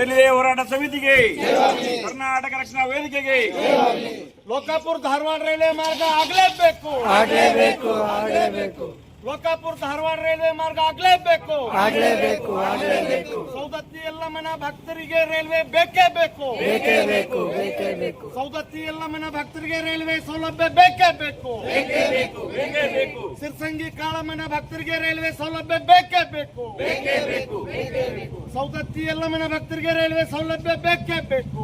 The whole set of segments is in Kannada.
ರೈಲ್ವೆ ಹೋರಾಟ ಸಮಿತಿಗೆ, ಕರ್ನಾಟಕ ರಕ್ಷಣಾ ವೇದಿಕೆಗೆ ಲೋಕಾಪುರ ಧಾರವಾಡ ರೈಲ್ವೆ ಮಾರ್ಗ ಆಗಲೇಬೇಕು. ಲೋಕಾಪುರ ಧಾರವಾಡ ರೈಲ್ವೆ ಮಾರ್ಗ ಆಗಲೇಬೇಕು. ಸೌದತ್ತಿ ಯಲ್ಲಮ್ಮನ ಭಕ್ತರಿಗೆ ರೈಲ್ವೆ ಬೇಕೇ ಬೇಕು. ಸೌದತ್ತಿ ಯಲ್ಲಮ್ಮನ ಭಕ್ತರಿಗೆ ರೈಲ್ವೆ ಸೌಲಭ್ಯ ಬೇಕೇ ಬೇಕು. ಸಿರ್ಸಂಗಿ ಕಾಳಮ್ಮನ ಭಕ್ತರಿಗೆ ರೈಲ್ವೆ ಸೌಲಭ್ಯ ಬೇಕೇ ಬೇಕು. ಸೌದತ್ತಿ ಯಲ್ಲಮ್ಮನ ಭಕ್ತರಿಗೆ ರೈಲ್ವೆ ಸೌಲಭ್ಯ ಬೇಕೇ ಬೇಕು.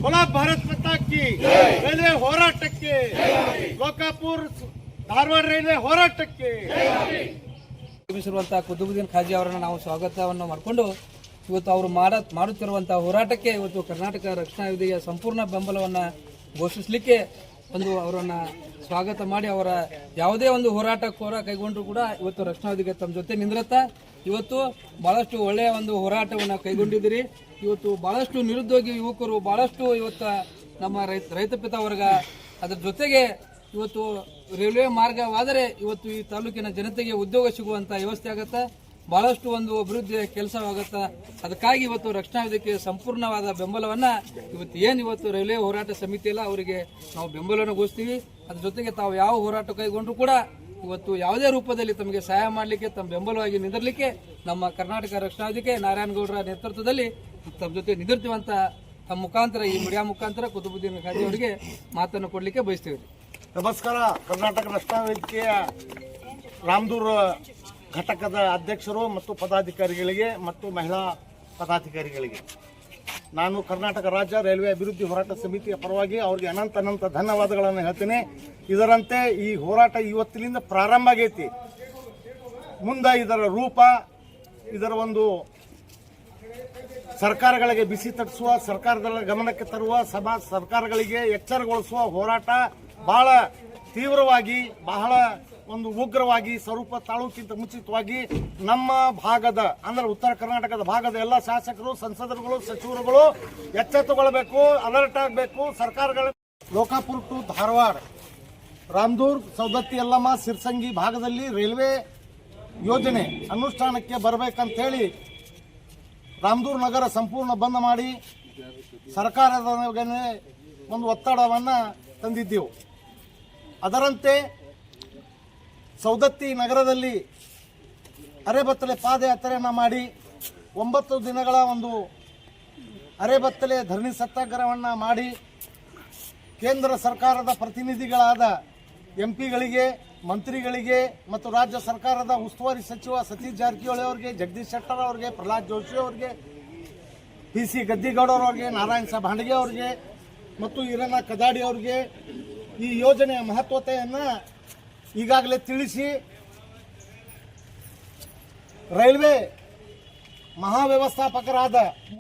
बोला भारत माता की ರೈಲ್ವೆ ಹೋರಾಟಕ್ಕೆ, ಲೋಕಾಪುರ ಧಾರವಾಡ ರೈಲ್ವೆ ಹೋರಾಟಕ್ಕೆ ನಿರ್ಮಿಸಿರುವಂತಹ ಕುತುಬುದ್ದೀನ್ ಖಾಜಿ ಅವರನ್ನು ನಾವು ಸ್ವಾಗತವನ್ನು ಮಾಡಿಕೊಂಡು ಇವತ್ತು ಅವರು ಮಾಡುತ್ತಿರುವಂತಹ ಹೋರಾಟಕ್ಕೆ ಇವತ್ತು ಕರ್ನಾಟಕ ರಕ್ಷಣಾ ವೇದಿಕೆಯ ಸಂಪೂರ್ಣ ಬೆಂಬಲವನ್ನು ಘೋಷಿಸಲಿಕ್ಕೆ ಒಂದು ಅವರನ್ನ ಸ್ವಾಗತ ಮಾಡಿ ಅವರ ಯಾವುದೇ ಒಂದು ಹೋರಾಟ ಕೈಗೊಂಡ್ರು ಕೂಡ ಇವತ್ತು ರಕ್ಷಣಾ ವೇದಿಕೆ ತಮ್ಮ ಜೊತೆ ನಿಂದಿರುತ್ತಾ ಇವತ್ತು ಬಹಳಷ್ಟು ಒಳ್ಳೆಯ ಒಂದು ಹೋರಾಟವನ್ನು ಕೈಗೊಂಡಿದ್ದೀರಿ. ಇವತ್ತು ಬಹಳಷ್ಟು ನಿರುದ್ಯೋಗಿ ಯುವಕರು ಬಹಳಷ್ಟು ಇವತ್ತು ನಮ್ಮ ರೈತ ಪಿತ ವರ್ಗ ಅದರ ಜೊತೆಗೆ ಇವತ್ತು ರೈಲ್ವೆ ಮಾರ್ಗವಾದರೆ ಇವತ್ತು ಈ ತಾಲೂಕಿನ ಜನತೆಗೆ ಉದ್ಯೋಗ ಸಿಗುವಂತ ವ್ಯವಸ್ಥೆ ಆಗತ್ತೆ, ಬಹಳಷ್ಟು ಒಂದು ಅಭಿವೃದ್ಧಿಯ ಕೆಲಸವಾಗತ್ತೆ. ಅದಕ್ಕಾಗಿ ಇವತ್ತು ರಕ್ಷಣಾ ವೇದಿಕೆ ಸಂಪೂರ್ಣವಾದ ಬೆಂಬಲವನ್ನ ಇವತ್ತು ರೈಲ್ವೆ ಹೋರಾಟ ಸಮಿತಿ ಎಲ್ಲ ಅವರಿಗೆ ನಾವು ಬೆಂಬಲವನ್ನು ಘೋಷಿಸ್ತೀವಿ. ಅದ್ರ ಜೊತೆಗೆ ತಾವು ಯಾವ ಹೋರಾಟ ಕೈಗೊಂಡ್ರು ಕೂಡ ಇವತ್ತು ಯಾವುದೇ ರೂಪದಲ್ಲಿ ತಮಗೆ ಸಹಾಯ ಮಾಡಲಿಕ್ಕೆ ತಮ್ಮ ಬೆಂಬಲವಾಗಿ ನಿಂದಿರಲಿಕ್ಕೆ ನಮ್ಮ ಕರ್ನಾಟಕ ರಕ್ಷಣಾ ವೇದಿಕೆ ನಾರಾಯಣಗೌಡರ ನೇತೃತ್ವದಲ್ಲಿ ತಮ್ಮ ಜೊತೆ ನಿಂದಿರ್ತೀವಂತ ತಮ್ಮ ಮುಖಾಂತರ ಈ ಮೀಡಿಯಾ ಮುಖಾಂತರ ಕುತುಬುದ್ದೀನ್ ಖಾಜಿ ಅವರಿಗೆ ಮಾತನ್ನು ಕೊಡಲಿಕ್ಕೆ ಬಯಸ್ತೀವಿ. ನಮಸ್ಕಾರ. ಕರ್ನಾಟಕ ರಕ್ಷಣಾ ವೇದಿಕೆಯ ರಾಮದೂರ್ ಘಟಕದ ಅಧ್ಯಕ್ಷರು ಮತ್ತು ಪದಾಧಿಕಾರಿಗಳಿಗೆ ಮತ್ತು ಮಹಿಳಾ ಪದಾಧಿಕಾರಿಗಳಿಗೆ ನಾನು ಕರ್ನಾಟಕ ರಾಜ್ಯ ರೈಲ್ವೆ ಅಭಿವೃದ್ಧಿ ಹೋರಾಟ ಸಮಿತಿಯ ಪರವಾಗಿ ಅವರಿಗೆ ಅನಂತ ಧನ್ಯವಾದಗಳನ್ನು ಹೇಳ್ತೇನೆ. ಇದರಂತೆ ಈ ಹೋರಾಟ ಇವತ್ತಿನಿಂದ ಪ್ರಾರಂಭ ಆಗೈತಿ. ಮುಂದೆ ಇದರ ರೂಪ, ಇದರ ಒಂದು ಸರ್ಕಾರಗಳಿಗೆ ಬಿಸಿ ತಟ್ಟಿಸುವ, ಸರ್ಕಾರದ ಗಮನಕ್ಕೆ ತರುವ, ಸರ್ಕಾರಗಳಿಗೆ ಎಚ್ಚರಗೊಳಿಸುವ ಹೋರಾಟ ಬಹಳ ತೀವ್ರವಾಗಿ, ಬಹಳ ಒಂದು ಉಗ್ರವಾಗಿ, ಸ್ವರೂಪ ತಾಳೂಕಿಂತ ಮುಂಚಿತವಾಗಿ ನಮ್ಮ ಭಾಗದ ಅಂದ್ರೆ ಉತ್ತರ ಕರ್ನಾಟಕದ ಭಾಗದ ಎಲ್ಲ ಶಾಸಕರು, ಸಂಸದರುಗಳು, ಸಚಿವರುಗಳು ಎಚ್ಚೆತ್ತುಕೊಳ್ಳಬೇಕು, ಅಲರ್ಟ್ ಆಗಬೇಕು. ಸರ್ಕಾರಗಳ ಲೋಕಾಪುರ ಟು ಧಾರವಾಡ, ರಾಮದೂರ್, ಸೌದತ್ತಿ ಯಲ್ಲಮ್ಮ, ಸಿರ್ಸಂಗಿ ಭಾಗದಲ್ಲಿ ರೈಲ್ವೆ ಯೋಜನೆ ಅನುಷ್ಠಾನಕ್ಕೆ ಬರಬೇಕಂತ ಹೇಳಿ ರಾಮದೂರ್ ನಗರ ಸಂಪೂರ್ಣ ಬಂದ್ ಮಾಡಿ ಸರ್ಕಾರದ ಒಂದು ಒತ್ತಡವನ್ನು ತಂದಿದ್ದೆವು. ಅದರಂತೆ ಸೌದತ್ತಿ ನಗರದಲ್ಲಿ ಅರೆಬತ್ತಲೆ ಪಾದಯಾತ್ರೆಯನ್ನು ಮಾಡಿ 9 ದಿನಗಳ ಒಂದು ಅರೆಬತ್ತಲೆ ಧರಣಿ ಸತ್ಯಾಗ್ರಹವನ್ನು ಮಾಡಿ ಕೇಂದ್ರ ಸರ್ಕಾರದ ಪ್ರತಿನಿಧಿಗಳಾದ ಎಂಪಿಗಳಿಗೆ, ಮಂತ್ರಿಗಳಿಗೆ ಮತ್ತು ರಾಜ್ಯ ಸರ್ಕಾರದ ಉಸ್ತುವಾರಿ ಸಚಿವ ಸತೀಶ್ ಜಾರಕಿಹೊಳಿ ಅವರಿಗೆ, ಜಗದೀಶ್ ಶೆಟ್ಟರ್ ಅವರಿಗೆ, ಪ್ರಹ್ಲಾದ್ ಜೋಶಿ ಅವರಿಗೆ, PC ಗದ್ದಿಗೌಡರವರಿಗೆ, ನಾರಾಯಣ ಸಾಹೇಬ್ ಹಾಂಡಗೆ ಅವರಿಗೆ ಮತ್ತು ಈರಣ್ಣ ಕದಾಡಿ ಅವರಿಗೆ ಈ ಯೋಜನೆಯ ಮಹತ್ವತೆಯನ್ನು ಈಗಾಗಲೇ ತಿಳಿಸಿ ರೈಲ್ವೆ ಮಹಾವ್ಯವಸ್ಥಾಪಕರಾದ